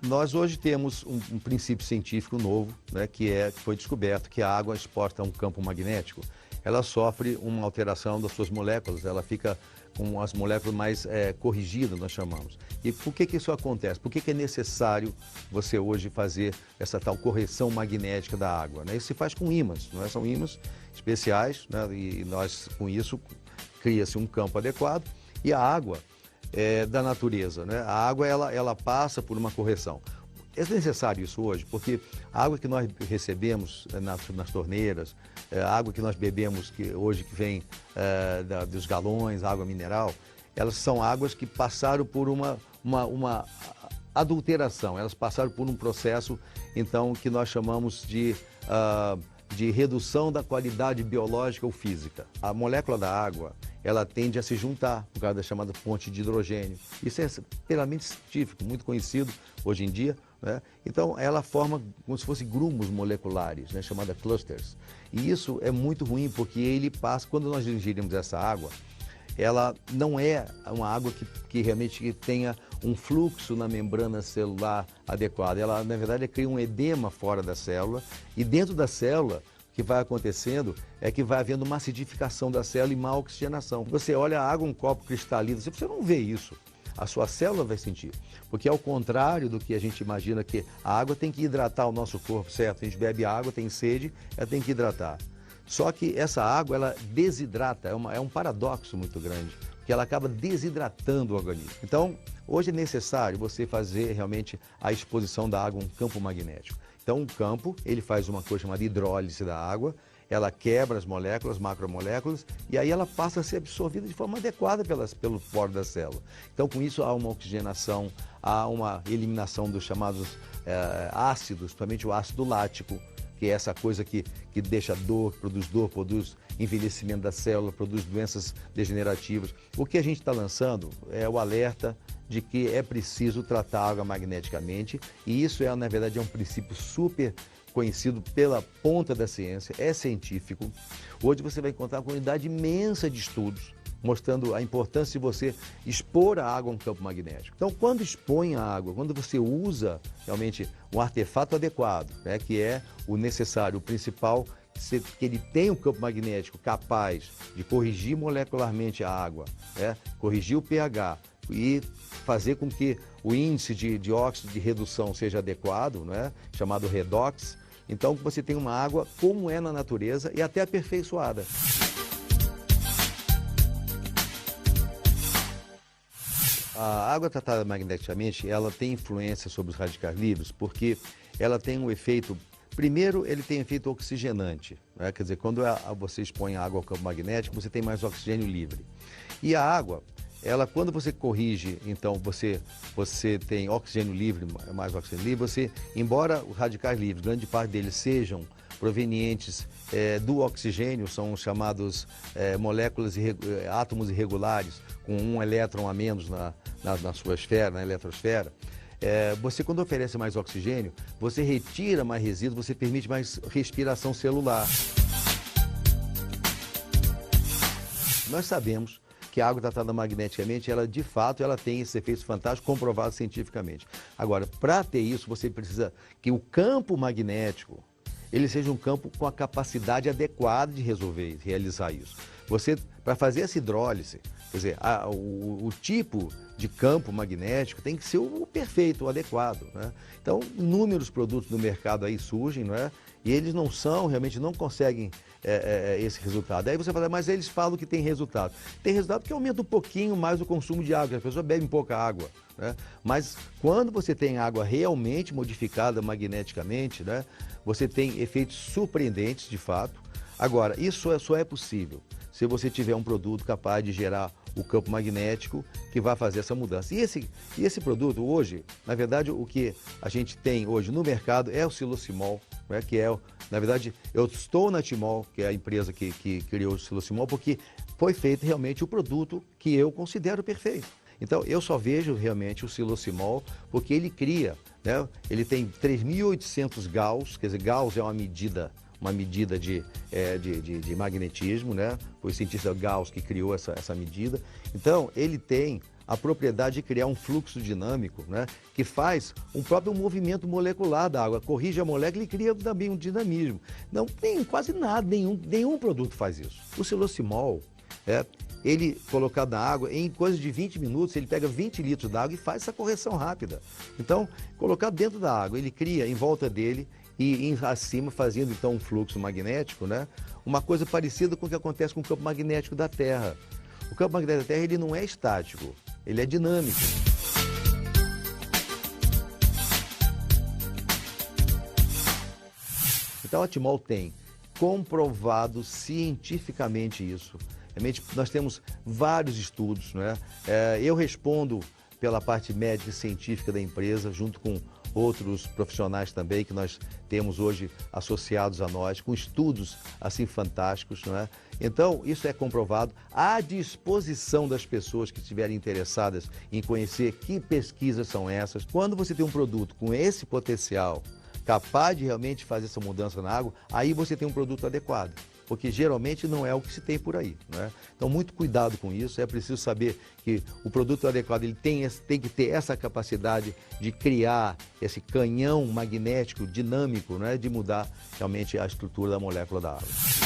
Nós hoje temos um princípio científico novo, né, que foi descoberto que a água exposta a um campo magnético, ela sofre uma alteração das suas moléculas, ela fica com as moléculas mais corrigidas, nós chamamos. E por que isso acontece? Por que é necessário você hoje fazer essa tal correção magnética da água, né? Isso se faz com ímãs, não é? São ímãs especiais, né? E nós, com isso, cria-se um campo adequado e a água da natureza, né? A água, ela passa por uma correção. É necessário isso hoje, porque a água que nós recebemos nas torneiras, a água que nós bebemos hoje que vem dos galões, água mineral, elas são águas que passaram por uma adulteração, elas passaram por um processo, então, que nós chamamos de redução da qualidade biológica ou física. A molécula da água, ela tende a se juntar por causa da chamada ponte de hidrogênio. Isso é plenamente científico, muito conhecido hoje em dia, né? Então, ela forma como se fossem grumos moleculares, né? Chamada clusters. E isso é muito ruim, porque ele passa, quando nós ingerimos essa água, ela não é uma água que realmente tenha um fluxo na membrana celular adequado. Ela, na verdade, cria um edema fora da célula e dentro da célula, o que vai acontecendo é que vai havendo uma acidificação da célula e má oxigenação. Você olha a água, um copo cristalino, você não vê isso. A sua célula vai sentir, porque ao contrário do que a gente imagina, que a água tem que hidratar o nosso corpo, certo? A gente bebe água, tem sede, ela tem que hidratar. Só que essa água, ela desidrata, é um paradoxo muito grande, porque ela acaba desidratando o organismo. Então, hoje é necessário você fazer realmente a exposição da água a um campo magnético. Então, o campo, ele faz uma coisa chamada hidrólise da água, ela quebra as moléculas, macromoléculas, e aí ela passa a ser absorvida de forma adequada pelo poro da célula. Então, com isso, há uma oxigenação, há uma eliminação dos chamados ácidos, principalmente o ácido lático, que é essa coisa que deixa dor, produz envelhecimento da célula, produz doenças degenerativas. O que a gente está lançando é o alerta de que é preciso tratar a água magneticamente, e isso na verdade, é um princípio super conhecido pela ponta da ciência, é científico. Hoje você vai encontrar uma quantidade imensa de estudos mostrando a importância de você expor a água a um campo magnético. Então, quando expõe a água, quando você usa realmente um artefato adequado, né, que é o necessário, o principal, que ele tem um campo magnético capaz de corrigir molecularmente a água, né, corrigir o pH e fazer com que o índice de óxido de redução seja adequado, né, chamado redox. Então, você tem uma água como é na natureza e até aperfeiçoada. A água tratada magneticamente, ela tem influência sobre os radicais livres, porque ela tem um efeito, primeiro, ele tem efeito oxigenante, né? Quer dizer, quando você expõe a água ao campo magnético, você tem mais oxigênio livre. E a água, quando você corrige, então você tem oxigênio livre, mais oxigênio livre, embora os radicais livres, grande parte deles sejam provenientes do oxigênio, são chamados moléculas, átomos irregulares, com um elétron a menos na sua esfera, na eletrosfera. Você, quando oferece mais oxigênio, você retira mais resíduo, você permite mais respiração celular. Nós sabemos que a água tratada magneticamente, de fato, ela tem esses efeitos fantásticos, comprovados cientificamente. Agora, para ter isso, você precisa que o campo magnético, ele seja um campo com a capacidade adequada de realizar isso. Para fazer essa hidrólise, quer dizer, o tipo de campo magnético tem que ser o perfeito, o adequado, né? Então, inúmeros produtos no mercado aí surgem, não é? E eles realmente não conseguem esse resultado. Aí você fala, mas eles falam que tem resultado. Tem resultado que aumenta um pouquinho mais o consumo de água, as pessoas bebem pouca água, né? Mas quando você tem água realmente modificada magneticamente, né, você tem efeitos surpreendentes, de fato. Agora, isso só é possível se você tiver um produto capaz de gerar o campo magnético que vai fazer essa mudança. E esse produto hoje, na verdade, o que a gente tem hoje no mercado é o Silocimol, né, que na verdade, eu estou na Timol, que é a empresa que criou o Silocimol, porque foi feito realmente o produto que eu considero perfeito. Então, eu só vejo realmente o Silocimol porque ele cria, né, ele tem 3.800 Gauss, quer dizer, Gauss é uma medida de magnetismo, né? Foi o cientista Gauss que criou essa medida. Então, ele tem a propriedade de criar um fluxo dinâmico, né, que faz um próprio movimento molecular da água, corrige a molécula e cria também um dinamismo. Não tem quase nada, nenhum produto faz isso. O Silosimol, ele colocado na água, em coisa de 20 minutos, ele pega 20 litros d'água e faz essa correção rápida. Então, colocado dentro da água, ele cria em volta dele e acima, fazendo então um fluxo magnético, né? Uma coisa parecida com o que acontece com o campo magnético da Terra. O campo magnético da Terra, ele não é estático, ele é dinâmico. Então, a Timol tem comprovado cientificamente isso. Realmente, nós temos vários estudos, né? Eu respondo pela parte médica e científica da empresa, junto com outros profissionais também que nós temos hoje associados a nós, com estudos assim fantásticos, não é? Então, isso é comprovado à disposição das pessoas que estiverem interessadas em conhecer que pesquisas são essas. Quando você tem um produto com esse potencial, capaz de realmente fazer essa mudança na água, aí você tem um produto adequado. Porque geralmente não é o que se tem por aí, né? Então, muito cuidado com isso. É preciso saber que o produto adequado ele tem que ter essa capacidade de criar esse canhão magnético dinâmico, né? De mudar realmente a estrutura da molécula da água.